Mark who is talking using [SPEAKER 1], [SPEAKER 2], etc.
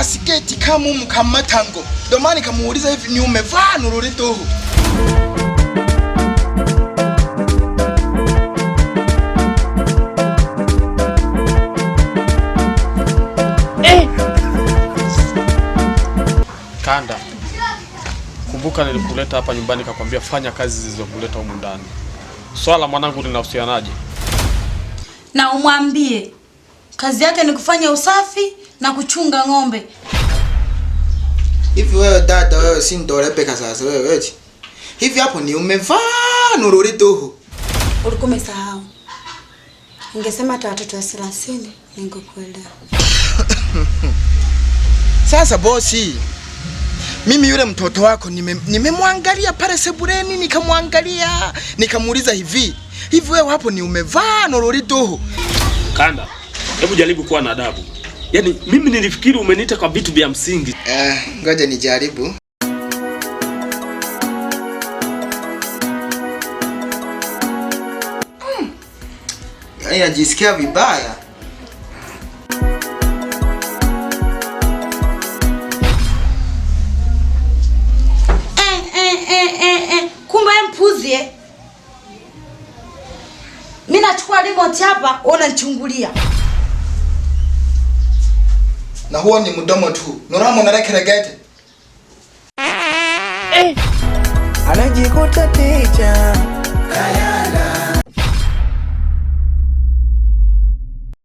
[SPEAKER 1] kasiketi kama mkamatango. Ndio maana nikamuuliza hivi, ni umevaa nururito?
[SPEAKER 2] Kanda, kumbuka nilikuleta hapa nyumbani kakwambia fanya kazi zilizokuleta humu ndani. Swala mwanangu linahusianaje?
[SPEAKER 3] Na umwambie kazi yake ni kufanya usafi na kuchunga ng'ombe.
[SPEAKER 1] Hivi wewe dada, wewe si ndolepeka sasa wewe eti. Hivi hapo ni umevaa nururito?
[SPEAKER 3] Ulikuwa umesahau. Ningesema hata watoto wa 30 ningekuelewa.
[SPEAKER 1] Sasa bosi, mimi yule mtoto wako nimemwangalia pale sebuleni, nikamwangalia, nikamuuliza hivi wewe hapo ni umevaa nururito?
[SPEAKER 2] Kanda, hebu jaribu kuwa na adabu. Yaani mimi nilifikiri umeniita kwa vitu vya msingi.
[SPEAKER 1] Ngoja nijaribu. Yaani najisikia vibaya.
[SPEAKER 3] Kumbe mpuzi eh. Mimi nachukua remote hapa, unanichungulia.
[SPEAKER 1] Na huo ni mdomo tu. Nuramo narekeregete.
[SPEAKER 4] Anajikuta ticha. Kaya